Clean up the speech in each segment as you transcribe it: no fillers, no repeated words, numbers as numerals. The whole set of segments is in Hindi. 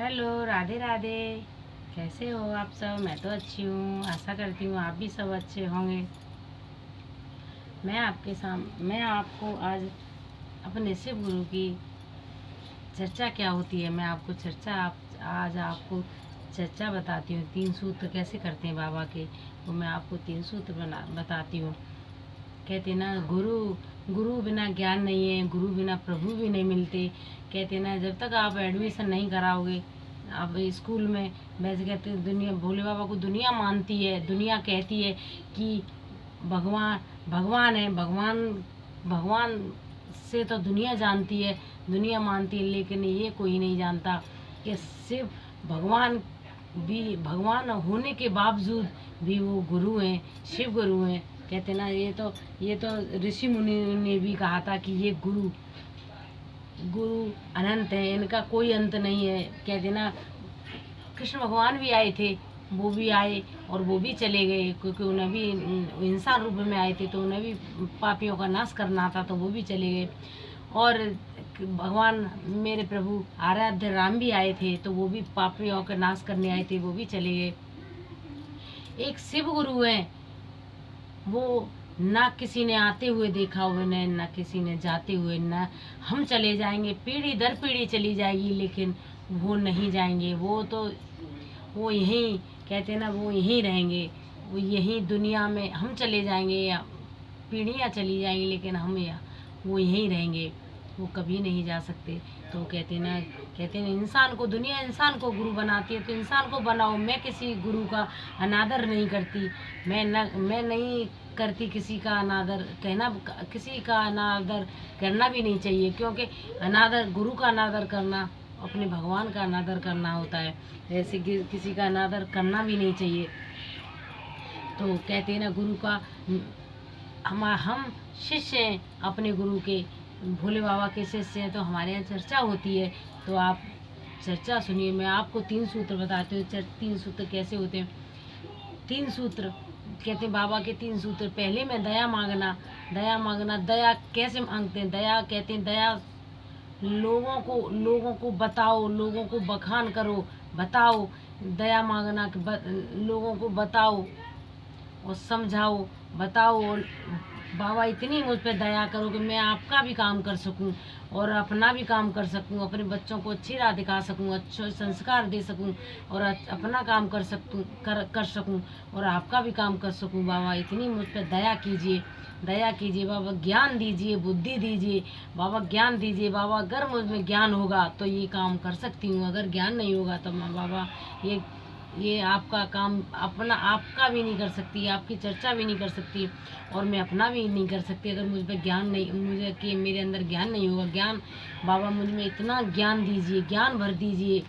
हेलो, राधे राधे। कैसे हो आप सब? मैं तो अच्छी हूँ, आशा करती हूँ आप भी सब अच्छे होंगे। मैं आपको आज अपने शिव गुरु की चर्चा क्या होती है, मैं आपको आज आपको चर्चा बताती हूँ। 3 सूत्र कैसे करते हैं बाबा के, वो मैं आपको 3 सूत्र बताती हूँ। कहते ना, गुरु गुरु बिना ज्ञान नहीं है, गुरु बिना प्रभु भी नहीं मिलते। कहते ना, जब तक आप एडमिशन नहीं कराओगे अब स्कूल में, वैसे कहते हैं दुनिया, भोले बाबा को दुनिया मानती है, दुनिया कहती है कि भगवान भगवान है, भगवान से तो दुनिया जानती है, दुनिया मानती है, लेकिन ये कोई नहीं जानता कि सिर्फ भगवान भी, भगवान होने के बावजूद भी वो गुरु हैं, शिव गुरु हैं। कहते ना, ये तो ऋषि मुनि ने भी कहा था कि ये गुरु गुरु अनंत है, इनका कोई अंत नहीं है। कहते ना, कृष्ण भगवान भी आए थे, वो भी आए और वो भी चले गए, क्योंकि उन्हें भी इंसान रूप में आए थे, तो उन्हें भी पापियों का नाश करना था, तो वो भी चले गए। और भगवान मेरे प्रभु आराध्य राम भी आए थे, तो वो भी पापियों का नाश करने आए थे, वो भी चले गए। एक शिव गुरु है, वो ना किसी ने आते हुए देखा हुए, न ना किसी ने जाते हुए, ना हम चले जाएंगे, पीढ़ी दर पीढ़ी चली जाएगी, लेकिन वो नहीं जाएंगे। वो यहीं, कहते ना, वो यहीं रहेंगे, वो यहीं दुनिया में, हम चले जाएंगे या पीढ़ियाँ चली जाएंगी, लेकिन वो यहीं रहेंगे, वो कभी नहीं जा सकते। तो कहते हैं इंसान को, दुनिया इंसान को गुरु बनाती है, तो इंसान को बनाओ। मैं किसी गुरु का अनादर नहीं करती, मैं नहीं करती किसी का अनादर, किसी का अनादर करना भी नहीं चाहिए, क्योंकि गुरु का अनादर करना अपने भगवान का अनादर करना होता है, ऐसे किसी का अनादर करना भी नहीं चाहिए। तो कहते हैं ना, गुरु का हम शिष्य हैं अपने गुरु के, भोले बाबा के शिष्य हैं, तो हमारे यहाँ चर्चा होती है, तो आप चर्चा सुनिए। मैं आपको 3 सूत्र बताती हूँ। 3 सूत्र कैसे होते हैं। 3 सूत्र कहते हैं बाबा के 3 सूत्र। पहले में दया मांगना। दया कैसे मांगते हैं? दया कहते हैं, दया लोगों को बताओ, लोगों को बखान करो, बताओ। दया मांगना कि लोगों को बताओ और समझाओ, बताओ, और बाबा इतनी मुझ पर दया करो कि मैं आपका भी काम कर सकूं और अपना भी काम कर सकूं, अपने बच्चों को अच्छी राह दिखा सकूं, अच्छे संस्कार दे सकूं, और अपना काम कर सकूं और आपका भी काम कर सकूं। बाबा इतनी मुझ पर दया कीजिए बाबा, ज्ञान दीजिए, बुद्धि दीजिए बाबा, ज्ञान दीजिए बाबा। अगर मुझ में ज्ञान होगा तो ये काम कर सकती हूँ, अगर ज्ञान नहीं होगा तो मैं बाबा ये आपका काम अपना आपका भी नहीं कर सकती, आपकी चर्चा भी नहीं कर सकती, और मैं अपना भी नहीं कर सकती अगर मुझ पर ज्ञान नहीं, मुझे कि मेरे अंदर ज्ञान नहीं होगा। ज्ञान बाबा, मुझ में इतना ज्ञान दीजिए, ज्ञान भर दीजिए,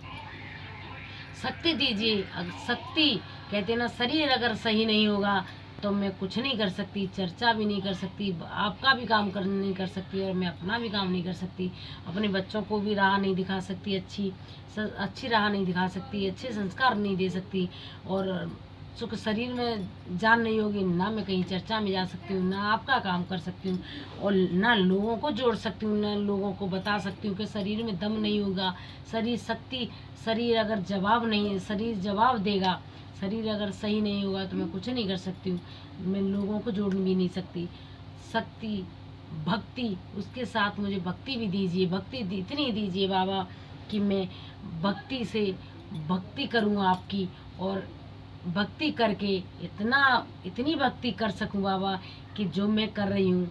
शक्ति दीजिए। शक्ति कहते ना, शरीर अगर सही नहीं होगा तो मैं कुछ नहीं कर सकती, चर्चा भी नहीं कर सकती, आपका भी काम नहीं कर सकती, और मैं अपना भी काम नहीं कर सकती, अपने बच्चों को भी राह नहीं दिखा सकती, अच्छी राह नहीं दिखा सकती, अच्छे संस्कार नहीं दे सकती, और सुख शरीर में जान नहीं होगी, ना मैं कहीं चर्चा में जा सकती हूँ, ना आपका काम कर सकती हूँ, और ना लोगों को जोड़ सकती हूँ, ना लोगों को बता सकती हूँ कि शरीर में दम नहीं होगा। शरीर अगर शरीर जवाब देगा, शरीर अगर सही नहीं होगा तो मैं कुछ नहीं कर सकती हूँ, मैं लोगों को जोड़ भी नहीं सकती। शक्ति, भक्ति, उसके साथ मुझे भक्ति भी दीजिए, भक्ति इतनी दीजिए बाबा कि मैं भक्ति करूँ आपकी, और भक्ति करके इतनी भक्ति कर सकूं बाबा कि जो मैं कर रही हूँ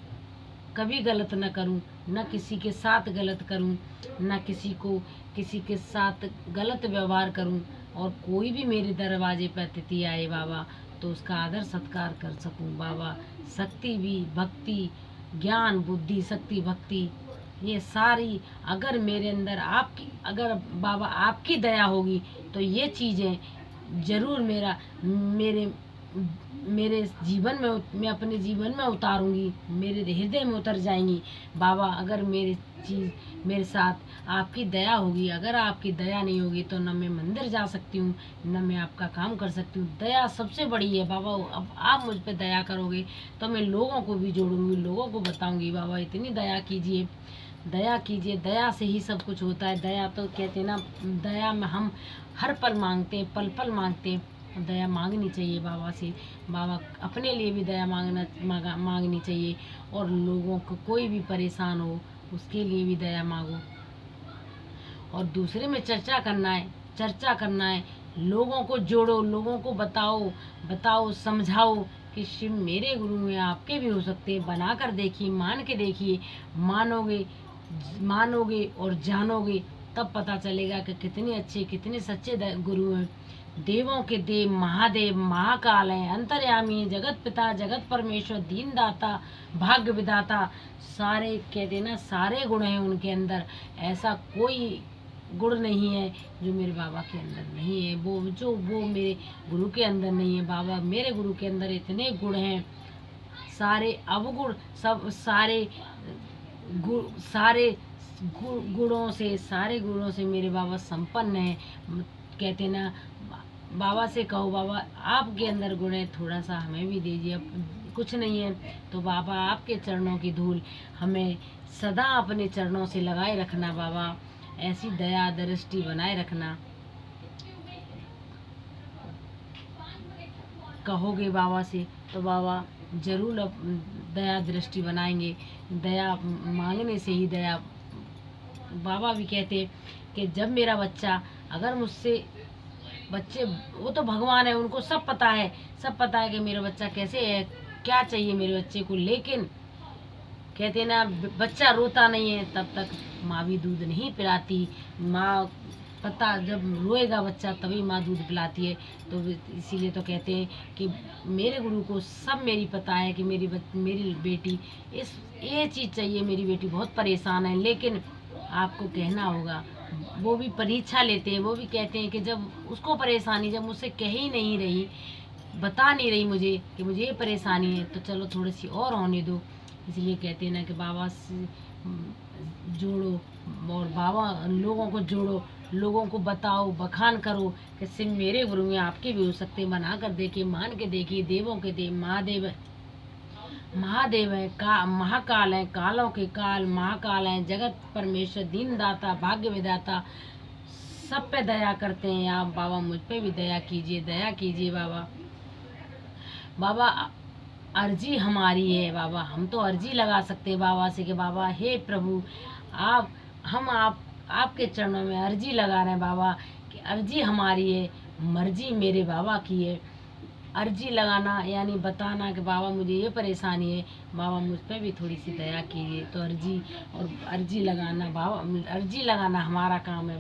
कभी गलत न करूं, न किसी के साथ गलत करूं, न किसी के साथ गलत व्यवहार करूं, और कोई भी मेरे दरवाजे पर अतिथि आए बाबा तो उसका आदर सत्कार कर सकूं बाबा। शक्ति भी, भक्ति, ज्ञान, बुद्धि, शक्ति, भक्ति, ये सारी अगर मेरे अंदर अगर बाबा आपकी दया होगी तो ये चीज़ें जरूर मेरे मेरे जीवन में, मैं अपने जीवन में उतारूंगी, मेरे हृदय में उतर जाएंगी बाबा। अगर मेरे साथ आपकी दया होगी, अगर आपकी दया नहीं होगी तो न मैं मंदिर जा सकती हूँ, न मैं आपका काम कर सकती हूँ। दया सबसे बड़ी है बाबा। अब आप मुझ पर दया करोगे तो मैं लोगों को भी जोड़ूंगी, लोगों को बताऊंगी बाबा इतनी दया कीजिए। दया कीजिए, दया से ही सब कुछ होता है। दया तो कहते हैं ना, दया में हम हर पल मांगते हैं, पल पल मांगते हैं। दया मांगनी चाहिए बाबा से। बाबा अपने लिए भी दया मांगनी चाहिए, और लोगों को कोई भी परेशान हो उसके लिए भी दया मांगो। और दूसरे में चर्चा करना है, चर्चा करना है, लोगों को जोड़ो, लोगों को बताओ समझाओ कि शिव मेरे गुरु हैं, आपके भी हो सकते हैं। बना कर देखिए, मान के देखिए, मानोगे मानोगे और जानोगे, तब पता चलेगा कि कितने अच्छे कितने सच्चे गुरु हैं। देवों के देव महादेव महाकाल हैं, अंतर्यामी, जगत पिता जगत परमेश्वर, दीन दाता भाग्य विधाता। सारे कहते हैं ना, सारे गुण हैं उनके अंदर। ऐसा कोई गुण नहीं है जो मेरे बाबा के अंदर नहीं है, वो मेरे गुरु के अंदर नहीं है। बाबा मेरे गुरु के अंदर इतने गुण हैं, सारे अवगुण, सब सारे सारे गुणों से मेरे बाबा संपन्न है। कहते ना, बाबा से कहो बाबा आपके अंदर गुण है, थोड़ा सा हमें भी दीजिए। अब कुछ नहीं है तो बाबा आपके चरणों की धूल हमें सदा अपने चरणों से लगाए रखना। बाबा ऐसी दया दृष्टि बनाए रखना। कहोगे बाबा से तो बाबा जरूर दया दृष्टि बनाएंगे। दया मांगने से ही दया। बाबा भी कहते कि जब मेरा बच्चा, अगर मुझसे बच्चे, वो तो भगवान है, उनको सब पता है, सब पता है कि मेरा बच्चा कैसे है, क्या चाहिए मेरे बच्चे को। लेकिन कहते ना, बच्चा रोता नहीं है तब तक माँ भी दूध नहीं पिलाती। माँ पता जब रोएगा बच्चा तभी माँ दूध पिलाती है। तो इसीलिए तो कहते हैं कि मेरे गुरु को सब मेरी पता है कि मेरी बेटी ये चीज़ चाहिए, मेरी बेटी बहुत परेशान है। लेकिन आपको कहना होगा, वो भी परीक्षा लेते हैं, वो भी कहते हैं कि जब उसको परेशानी, जब मुझसे कह ही नहीं रही, बता नहीं रही मुझे कि मुझे ये परेशानी है, तो चलो थोड़ी सी और होने दो। इसलिए कहते हैं ना कि बाबा से जोड़ो, और बाबा लोगों को जोड़ो, लोगों को बताओ, बखान करो कि सिर्फ मेरे गुरु हैं, आपके भी हो सकते हैं। बना कर देखिए, मान के देखिए। देवों के देव महादेव है, महाकाल है, कालों के काल महाकाल है, जगत परमेश्वर, दीन दाता भाग्य विधाता, सब पे दया करते हैं आप। बाबा मुझ पे भी दया कीजिए, दया कीजिए बाबा। बाबा अर्जी हमारी है बाबा, हम तो अर्जी लगा सकते हैं बाबा से कि बाबा हे प्रभु, हम आपके चरणों में अर्जी लगा रहे हैं बाबा कि अर्जी हमारी है, मर्जी मेरे बाबा की है। अर्जी लगाना यानी बताना कि बाबा मुझे ये परेशानी है, बाबा मुझ पर भी थोड़ी सी दया कीजिए। तो अर्जी लगाना बाबा, अर्जी लगाना हमारा काम है,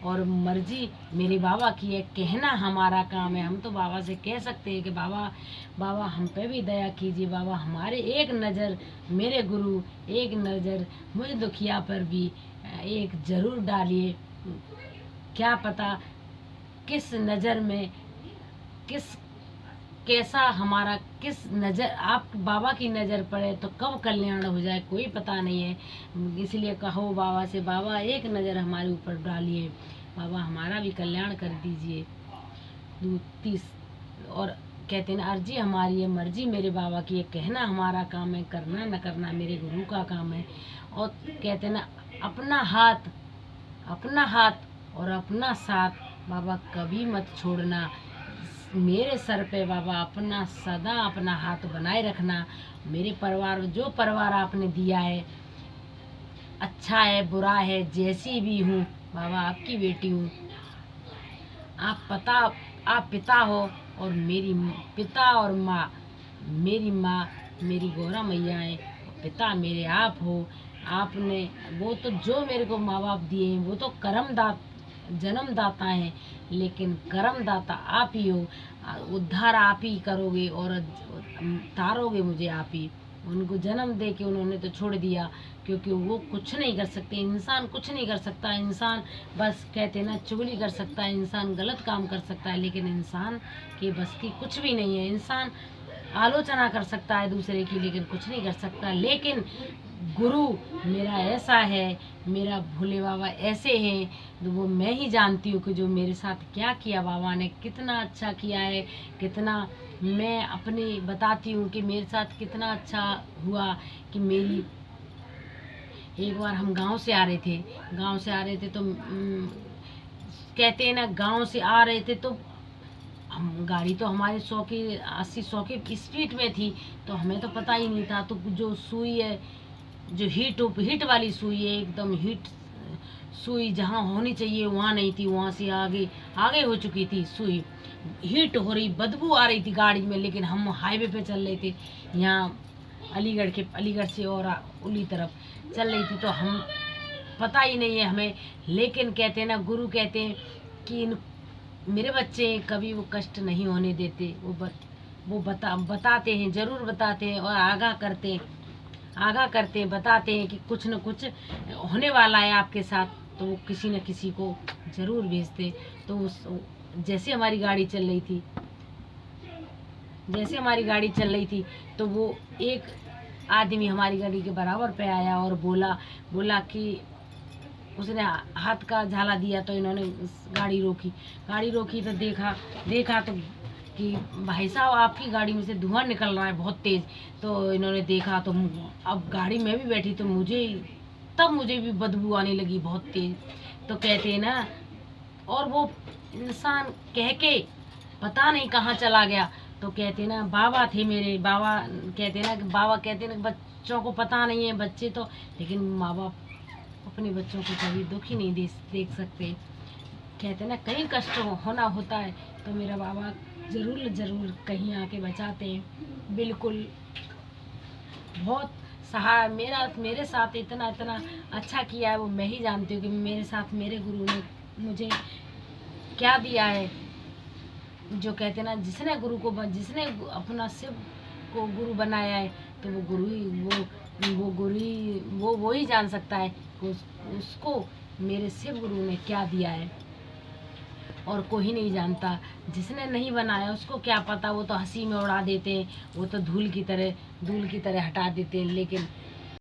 और मर्जी मेरे बाबा की है, कहना हमारा काम है। हम तो बाबा से कह सकते हैं कि बाबा हम पे भी दया कीजिए। बाबा हमारे एक नज़र, मेरे गुरु एक नज़र मुझ दुखिया पर भी एक ज़रूर डालिए। क्या पता किस नज़र में कैसा हमारा किस नज़र आप बाबा की नज़र पड़े तो कब कल्याण हो जाए, कोई पता नहीं है। इसलिए कहो बाबा से, बाबा एक नज़र हमारे ऊपर डालिए, बाबा हमारा भी कल्याण कर दीजिए। और कहते हैं ना, अर्जी हमारी है, मर्जी मेरे बाबा की है, कहना हमारा काम है, करना न करना मेरे गुरु का काम है। और कहते हैं ना, अपना हाथ और अपना साथ बाबा कभी मत छोड़ना। मेरे सर पे बाबा सदा अपना हाथ बनाए रखना। मेरे परिवार, जो परिवार आपने दिया है, अच्छा है बुरा है, जैसी भी हूँ बाबा आपकी बेटी हूँ। आप पिता हो, और मेरी पिता और माँ, मेरी माँ मेरी गौरा मैया है, पिता मेरे आप हो। आपने वो तो जो मेरे को माँ बाप दिए हैं वो तो जन्मदाता हैं, लेकिन कर्मदाता आप ही हो। उद्धार आप ही करोगे और तारोगे मुझे आप ही। उनको जन्म दे के उन्होंने तो छोड़ दिया, क्योंकि वो कुछ नहीं कर सकते। इंसान कुछ नहीं कर सकता। इंसान बस कहते ना, चुगली कर सकता है, इंसान गलत काम कर सकता है, लेकिन इंसान के बस की कुछ भी नहीं है। इंसान आलोचना कर सकता है दूसरे की, लेकिन कुछ नहीं कर सकता। लेकिन गुरु मेरा ऐसा है, मेरा भोले बाबा ऐसे हैं, तो वो मैं ही जानती हूँ कि जो मेरे साथ क्या किया बाबा ने, कितना अच्छा किया है, कितना मैं अपनी बताती हूँ कि मेरे साथ कितना अच्छा हुआ कि एक बार हम गांव से आ रहे थे, तो कहते हैं ना, गांव से आ रहे थे तो हम, गाड़ी तो हमारे 100 की स्पीड में थी, तो हमें तो पता ही नहीं था। तो जो सुई है, जो हीट वाली सुई है, एकदम हीट सुई जहाँ होनी चाहिए वहाँ नहीं थी, वहाँ से आगे आगे हो चुकी थी सुई। हीट हो रही, बदबू आ रही थी गाड़ी में, लेकिन हम हाईवे पे चल रहे थे, यहाँ अलीगढ़ से और उली तरफ चल रही थी, तो हम पता ही नहीं है हमें। लेकिन कहते हैं ना, गुरु कहते हैं कि मेरे बच्चे कभी वो कष्ट नहीं होने देते। वो बताते हैं, ज़रूर बताते हैं और आगाह करते हैं, बताते हैं कि कुछ न कुछ होने वाला है आपके साथ, तो वो किसी न किसी को ज़रूर भेजते। तो जैसे हमारी गाड़ी चल रही थी, तो वो एक आदमी हमारी गाड़ी के बराबर पे आया और बोला कि उसने हाथ का झाला दिया, तो इन्होंने गाड़ी रोकी तो देखा तो कि भाई साहब, आपकी गाड़ी में से धुआं निकल रहा है बहुत तेज़। तो इन्होंने देखा, तो अब गाड़ी में भी बैठी, तो मुझे भी बदबू आने लगी बहुत तेज़। तो कहते हैं ना, और वो इंसान कह के पता नहीं कहाँ चला गया। तो कहते हैं ना, बाबा थे मेरे बाबा। कहते हैं ना, बच्चों को पता नहीं है, बच्चे तो, लेकिन माँ बाप अपने बच्चों को कभी दुख ही नहीं देख सकते। कहते हैं ना, कहीं कष्ट होना होता है तो मेरा बाबा ज़रूर कहीं आके बचाते हैं। बिल्कुल, बहुत सहाय मेरे साथ इतना अच्छा किया है, वो मैं ही जानती हूँ कि मेरे साथ मेरे गुरु ने मुझे क्या दिया है। जो कहते हैं ना, जिसने अपना शिव को गुरु बनाया है, तो वो गुरु ही वो ही जान सकता है कि उसको मेरे शिव गुरु ने क्या दिया है, और कोई नहीं जानता। जिसने नहीं बनाया उसको क्या पता, वो तो हंसी में उड़ा देते हैं, वो तो धूल की तरह हटा देते हैं। लेकिन